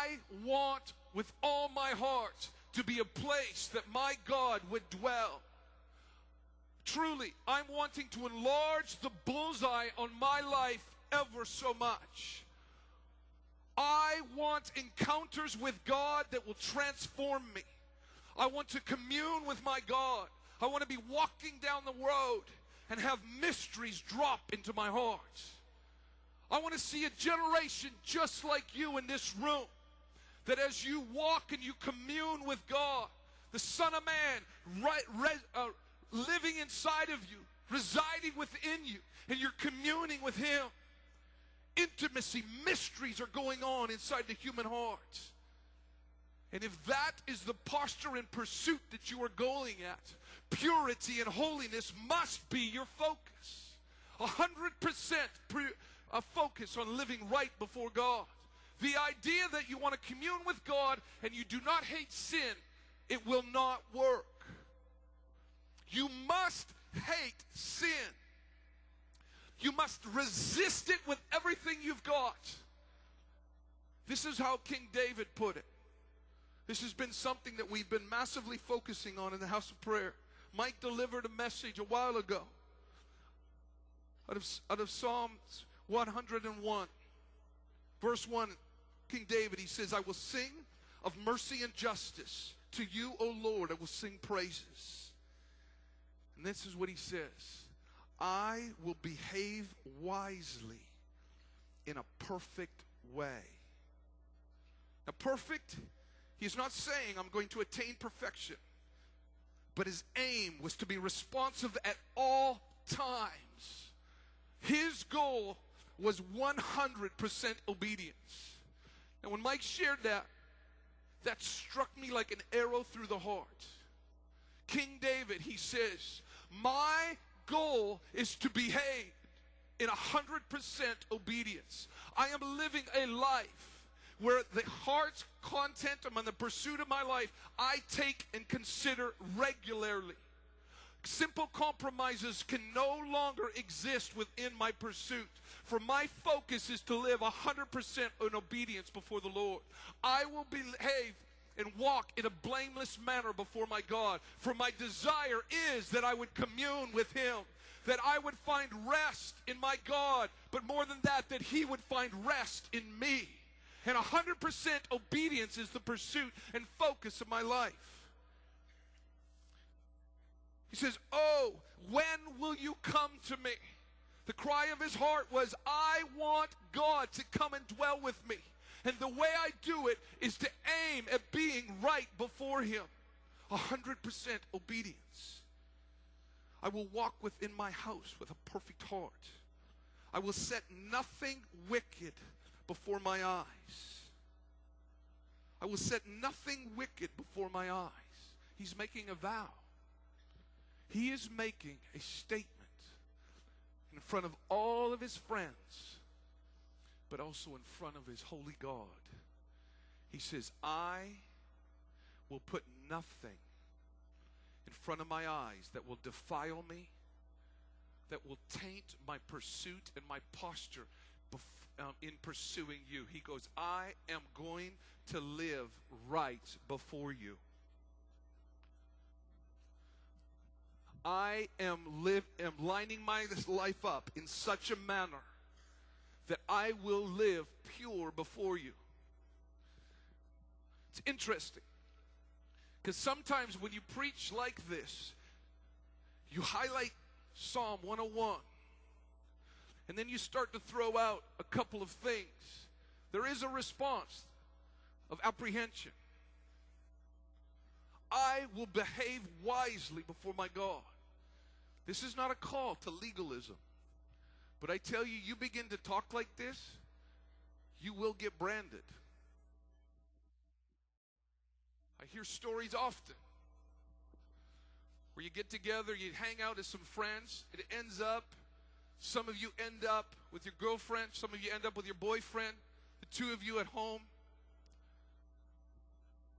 I want with all my heart to be a place that my God would dwell. Truly, I'm wanting to enlarge the bullseye on my life ever so much. I want encounters with God that will transform me. I want to commune with my God. I want to be walking down the road and have mysteries drop into my heart. I want to see a generation just like you in this room, that as you walk and you commune with God, the Son of Man living inside of you, residing within you, and you're communing with Him. Intimacy, mysteries are going on inside the human heart. And if that is the posture and pursuit that you are going at, purity and holiness must be your focus. 100% a focus on living right before God. The idea that you want to commune with God and you do not hate sin, it will not work. You must hate sin. You must resist it with everything you've got. This is how King David put it. This has been something that we've been massively focusing on in the house of prayer. Mike delivered a message a while ago out of Psalms 101. Verse 1, King David, he says, I will sing of mercy and justice. To you, O Lord, I will sing praises. And this is what he says. I will behave wisely in a perfect way. Now, perfect, he's not saying I'm going to attain perfection. But his aim was to be responsive at all times. His goal was 100% obedience. And when Mike shared that, that struck me like an arrow through the heart. King David, he says, my goal is to behave in 100% obedience. I am living a life where the heart's content and the pursuit of my life, I take and consider regularly. Simple compromises can no longer exist within my pursuit. For my focus is to live 100% in obedience before the Lord. I will behave and walk in a blameless manner before my God. For my desire is that I would commune with Him, that I would find rest in my God, but more than that, that He would find rest in me. And 100% obedience is the pursuit and focus of my life. He says, oh, when will you come to me? The cry of his heart was, I want God to come and dwell with me. And the way I do it is to aim at being right before Him. 100% obedience. I will walk within my house with a perfect heart. I will set nothing wicked before my eyes. I will set nothing wicked before my eyes. He's making a vow. He is making a statement in front of all of his friends, but also in front of his holy God. He says, I will put nothing in front of my eyes that will defile me, that will taint my pursuit and my posture in pursuing you. He goes, I am going to live right before you. I am lining my life up in such a manner that I will live pure before you. It's interesting, because sometimes when you preach like this, you highlight Psalm 101, and then you start to throw out a couple of things. There is a response of apprehension. I will behave wisely before my God. This is not a call to legalism. But I tell you, you begin to talk like this, you will get branded. I hear stories often where you get together, you hang out as some friends. It ends up, some of you end up with your girlfriend, some of you end up with your boyfriend, the two of you at home.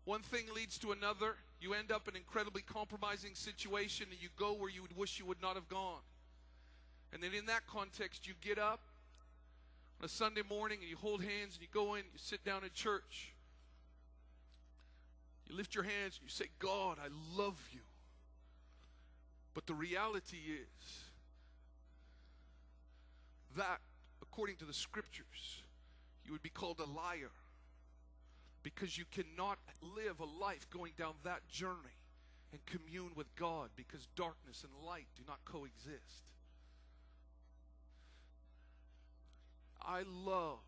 One thing leads to another. You end up in an incredibly compromising situation, and you go where you would wish you would not have gone. And then in that context, you get up on a Sunday morning and you hold hands and you go in, you sit down in church. You lift your hands and you say, God, I love you. But the reality is that, according to the scriptures, you would be called a liar, because you cannot live a life going down that journey and commune with God, because darkness and light do not coexist. I love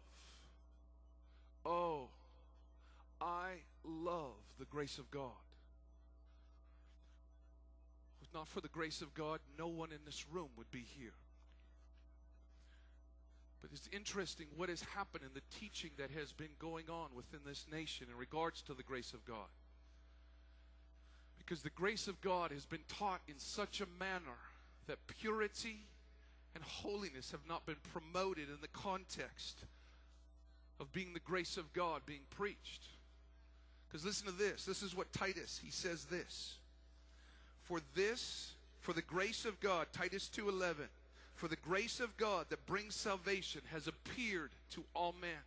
the grace of God. If not for the grace of God, no one in this room would be here. But it's interesting what has happened in the teaching that has been going on within this nation in regards to the grace of God. Because the grace of God has been taught in such a manner that purity and holiness have not been promoted in the context of being the grace of God being preached. Because listen to this. This is what Titus, he says this. For the grace of God, Titus 2:11, for the grace of God that brings salvation has appeared to all men,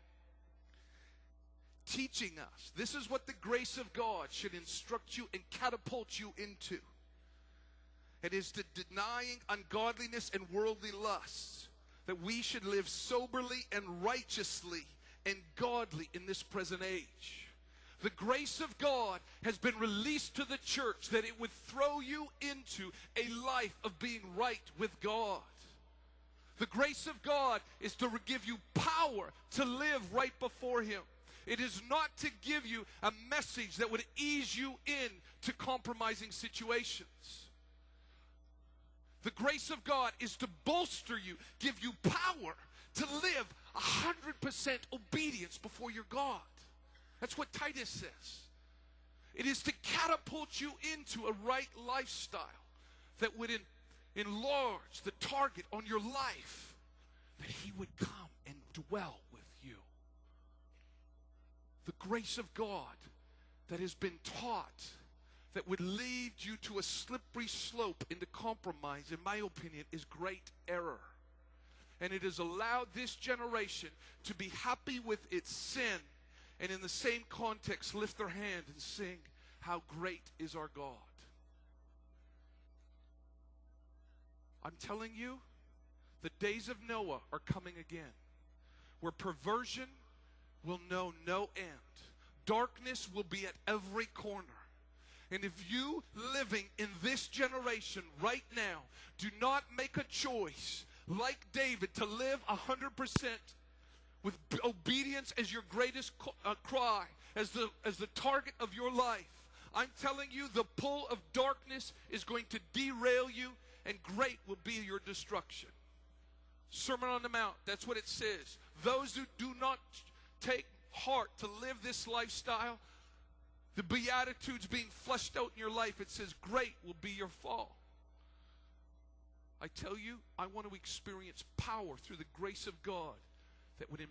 teaching us. This is what the grace of God should instruct you and catapult you into. It is the denying ungodliness and worldly lusts, that we should live soberly and righteously and godly in this present age. The grace of God has been released to the church that it would throw you into a life of being right with God. The grace of God is to give you power to live right before Him. It is not to give you a message that would ease you into compromising situations. The grace of God is to bolster you, give you power to live 100% obedience before your God. That's what Titus says. It is to catapult you into a right lifestyle that would enlarge the target on your life, that He would come and dwell with you. The grace of God that has been taught that would lead you to a slippery slope into compromise, in my opinion, is great error. And it has allowed this generation to be happy with its sin, and in the same context lift their hand and sing, how great is our God. I'm telling you, the days of Noah are coming again, where perversion will know no end. Darkness will be at every corner. And if you living in this generation right now do not make a choice like David to live 100% with obedience as your greatest cry, as the target of your life, I'm telling you, the pull of darkness is going to derail you, and great will be your destruction. Sermon on the Mount, that's what it says. Those who do not take heart to live this lifestyle, the Beatitudes being fleshed out in your life, it says great will be your fall. I tell you, I want to experience power through the grace of God that would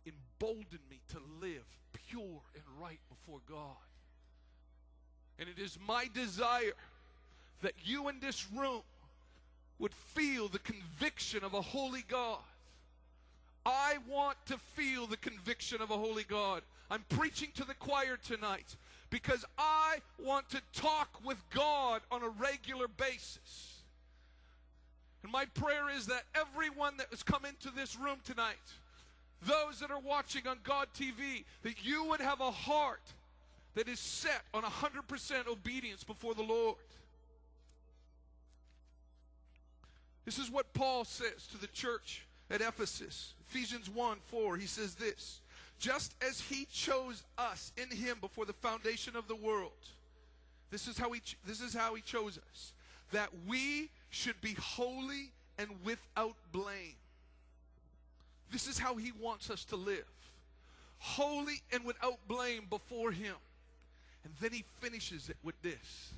embolden me to live pure and right before God. And it is my desire that you in this room would feel the conviction of a holy God. I want to feel the conviction of a holy God. I'm preaching to the choir tonight because I want to talk with God on a regular basis. And my prayer is that everyone that has come into this room tonight, those that are watching on God TV, that you would have a heart that is set on 100% obedience before the Lord. This is what Paul says to the church at Ephesus. Ephesians 1:4, he says this: just as He chose us in Him before the foundation of the world. This is how He chose us, that we should be holy and without blame. This is how He wants us to live, holy and without blame before Him. And then he finishes it with this: